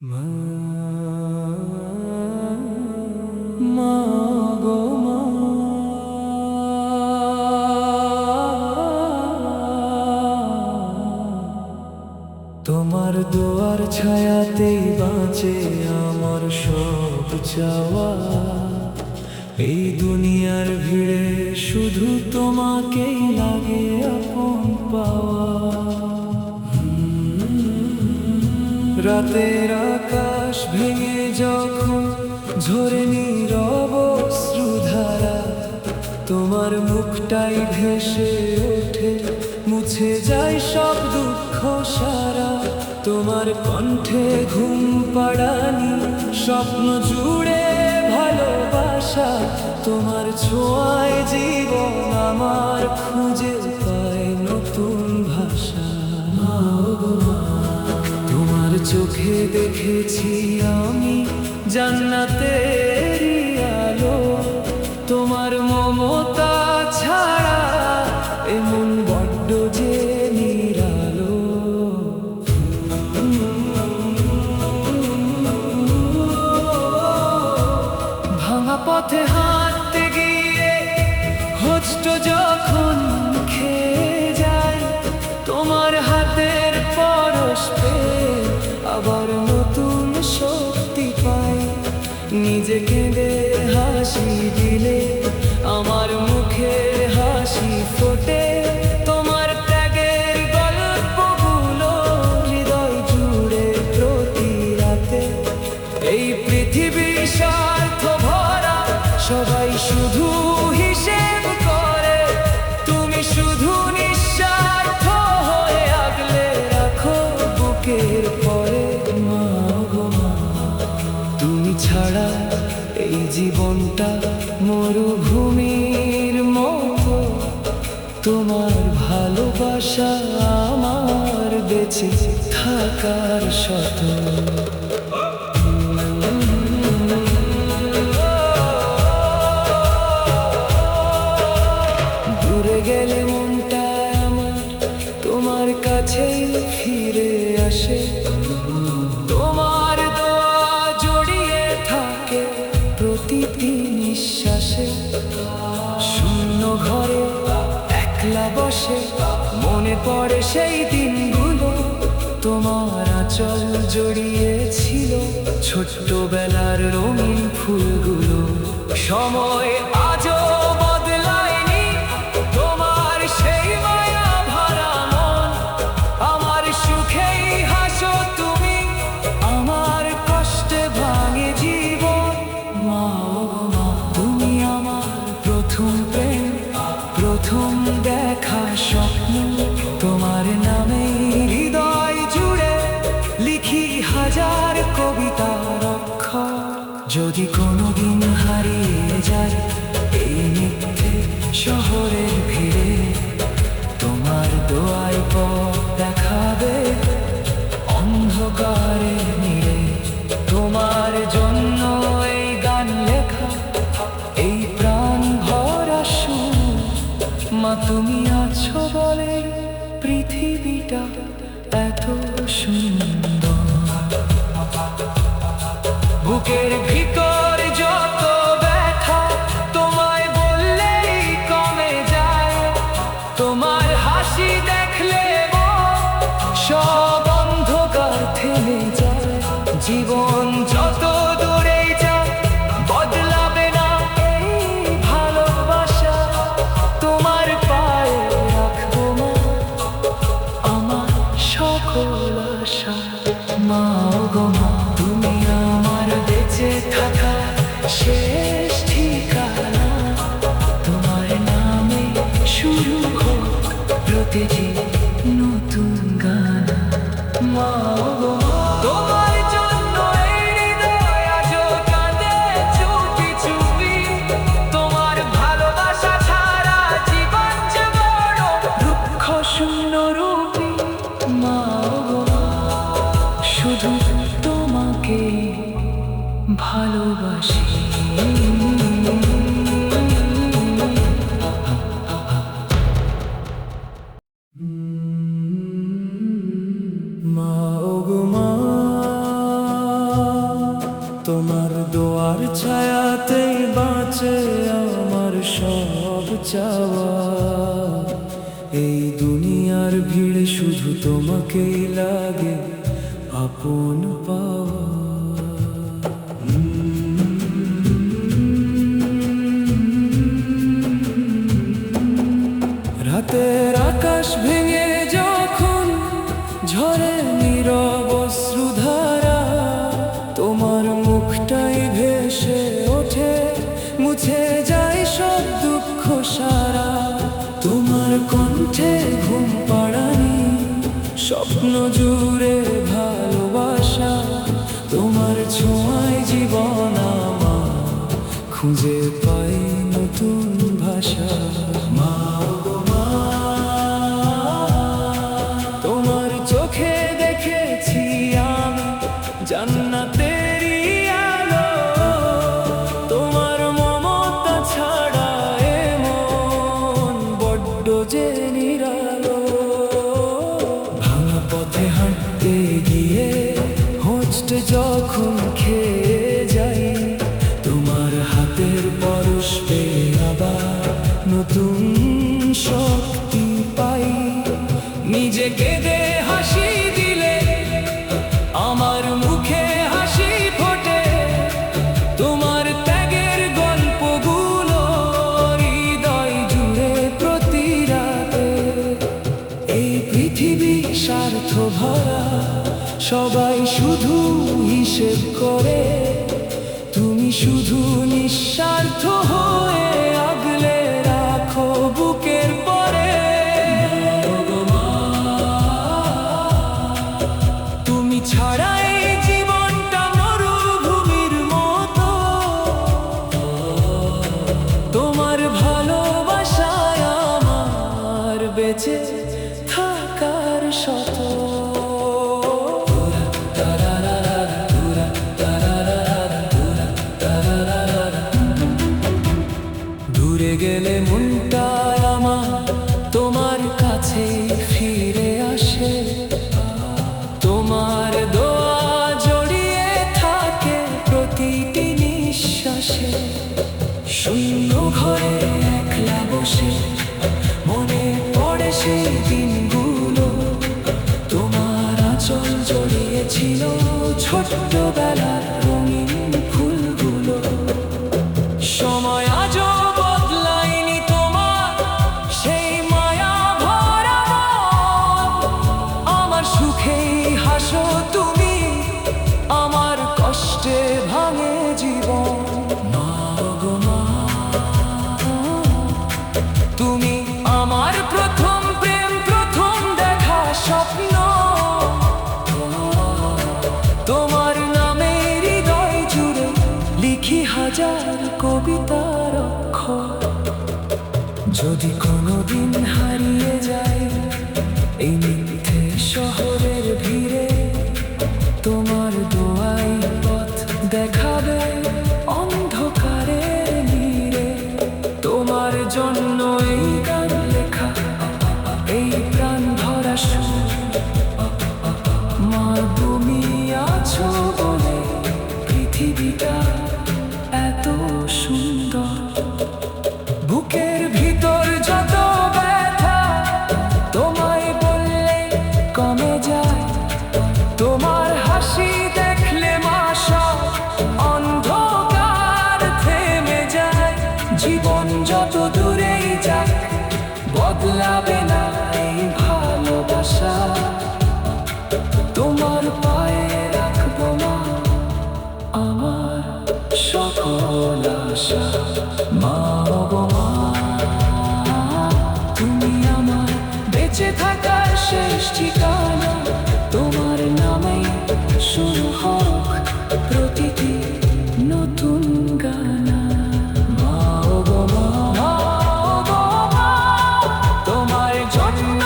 মা মা গো মা, তোমার দুয়ার ছায়াতেই বাঁচে আমার সব চাওয়া। এই দুনিয়ার ভিড়ে শুধু তোমাকেই লাগে আপন পাওয়া। রাতের আকাশ ভেঙে যখন ঝরে নীরব অশ্রুধারা, তোমার মুখটাই ভেসে ওঠে, মুছে যায় সব দুঃখ সারা। তোমার কণ্ঠে ঘুম পাড়ানি স্বপ্ন জুড়ে ভালোবাসা, তোমার ছোঁয়ায় জীবন আমার খুঁজে পায় নতুন ভাষা। মা গো মা, তোমার চোখে দেখেছি আমি জান্নাতের আলো। তোমার মমতা ছাড়া এমন বড্ড যে নিরালো। ভাঙা পথে হাঁটতে গিয়ে হোঁচট যখন খেয়ে যায়, তোমার হাতের পরশ পেয়ে আবার নতুন শক্তি পাই। নিজে কেঁদে হাসি দিলে আমার মুখের হাসি ফোটে। তোমার ত্যাগের গল্পগুলো হৃদয় জুড়ে প্রতি রাতে। এই পৃথিবী স্বার্থ ভরা, সবাই শুধু হিসেব করে, তুমি শুধু নিঃস্বার্থ হয়ে আগলে রাখো বুকের পরে। মা গো মা, তুমি ছাড়া এই জীবনটা মরুভূমির মতো। তোমার ভালোবাসা আমার বেঁচে থাকার শত। দূরে গেলে মনটা আমার তোমার কাছেই ফিরে আসে। তোমার দোয়া জড়িয়ে থাকে প্রতিটি নিঃশ্বাসে। শূন্য ঘরে একলা বসে মনে পড়ে সেই দিনগুলো। তোমার আঁচল জড়িয়েছিল ছোট্টবেলার রঙিন ফুলগুলো। সময় আজও বদলায়নি, তোমার সেই মায়া ভরা মন। আমার সুখেই হাসো তুমি, আমার কষ্টে ভাঙে জীবন। মা গো মা, তুমি আমার প্রথম প্রেম, প্রথম দেখা স্বপ্ন। তোমার নামে হৃদয় জুড়ে লিখি হাজার কবিতার অক্ষর। যদি কোনোদিন হারিয়ে যায় এই মিথ্যে শহরের ভিড়ে, তোমার দোয়ায় পথ দেখাবে অন্ধকারে নিড়ে। তোমার জন্য এই গান লেখা, এই প্রাণ ভরা সুর। মা তুমি আছো বলে পৃথিবীটা এত সুন্দর। বুকের ভিতর যত ব্যথা তোমায় বললেই কমে যায়। তোমার হাসি দেখলে সব অন্ধকার থেমে যায়। জীবন যত দূরে যায় বদলাবে না এই ভালোবাসা। তোমার পায়ে রাখবো মা আমার সকল আশা। মা গো মা, তুমি আমার বেঁচে থাকা শেষ ঠিকানা। তোমার নামে শুরু হোক প্রতিটি নতুন গান। মা গো মা, তোমার জন্য এই হৃদয় আজও কাঁদে চুপি চুপি। তোমার ভালোবাসা ছাড়া জীবন যে বড় দুঃখ শূন্য রূপী। মা গো মা, শুধু তোমাকে ভালোবাসি। মা গো মা, চাওয়া। এই দুনিয়ার ভিড়ে শুধু তোমাকেই লাগে আপন পাওয়া। রাতের আকাশ ভেঙে যখন ঝরে নীরব অশ্রুধারা, তোমার মুখটাই ভেসে ওঠে, মুছে যায় সব দুঃখ সারা। তোমার কণ্ঠে ঘুম পাড়ানি স্বপ্ন জুড়ে ভালোবাসা, তোমার ছোঁয়ায় জীবন আমার খুঁজে পাই নতুন ভাষা। মা গো মা, তোমার চোখে দেখেছি আমি জান্নাতেরই আলো। তোমার মমতা ছাড়া এ মন বড্ড যে নিরালো। ভাঙা পথে হাঁটতে গিয়ে হোঁচট যখন খেয়ে যাই, তোমার হাতের পরশ পেয়ে আবার নতুন শক্তি পাই। নিজে কেঁদে হাসি দিলে আমার মুখে হাসি ফোটে, তোমার ত্যাগের গল্পগুলো হৃদয় জুড়ে প্রতি রাতে। এই পৃথিবী স্বার্থ ভরা, সবাই শুধু হিসেব করে, তুমি শুধু নিঃস্বার্থ হয়ে আগলে রাখো বুকের পরে। তুমি ছাড়াই জীবনটা মরুভূমির মতো, তোমার ভালোবাসায় আমার বেঁচে থাকার শত। দূরে গেলে মনটা আমার তোমার কাছে ফিরে আসে, তোমার দোয়া জড়িয়ে থাকে প্রতিটি নিঃশ্বাসে। শূন্য ঘরে একলা বসে মনে পড়ে সেই দিনগুলো, তোমার আঁচল জড়িয়েছিল ছোট্টবেলার রঙিন ফুলগুলো। সময় আজও বদলায়নি তোমার সেই মায়া ভরা মন, আমার সুখেই হাসো তুমি, আমার কষ্টে ভাঙে জীবন। মা গো মা, তুমি আমার প্রথম প্রেম, প্রথম দেখা স্বপ্ন। তোমার নামে হৃদয় জুড়ে লিখি হাজার কবিতার অক্ষর। যদি কোনোদিন হারিয়ে যায় এই মিথ্যে শহরের ভিড়ে, তোমার দোয়াই পথ দেখাবে অন্ধকারের নীড়ে। তোমার জন্য এই গান লেখা, এই প্রাণ ভরা সুর। মা তুমি আছো বলে পৃথিবীটা এত সুন্দর। বুকের ভিতর যত ব্যথা তোমায় বললে কমে যায়, তোমার হাসি দেখলে মা সব অন্ধকার থেমে যায়। জীবন যত দূরেই যাক বদলাবে না এই ভালোবাসা, তোমার পায়ে রাখবো মা আমার সকল আশা। মা গো মা, তুমি আমার বেঁচে থাকার শেষ ঠিকানা, তোমার নামেই শুরু হোক প্রতিটি নতুন গানা। মা গো মা, তোমার জন্য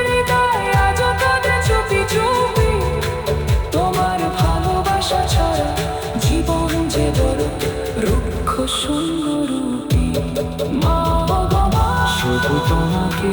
হৃদয় আজ কাঁদে চুপি চুপি, তোমার ভালোবাসা ছাড়া জীবন যে বড় রুক্ষ শূন্য রূপী। মা গো মা, শুধু তোমাকে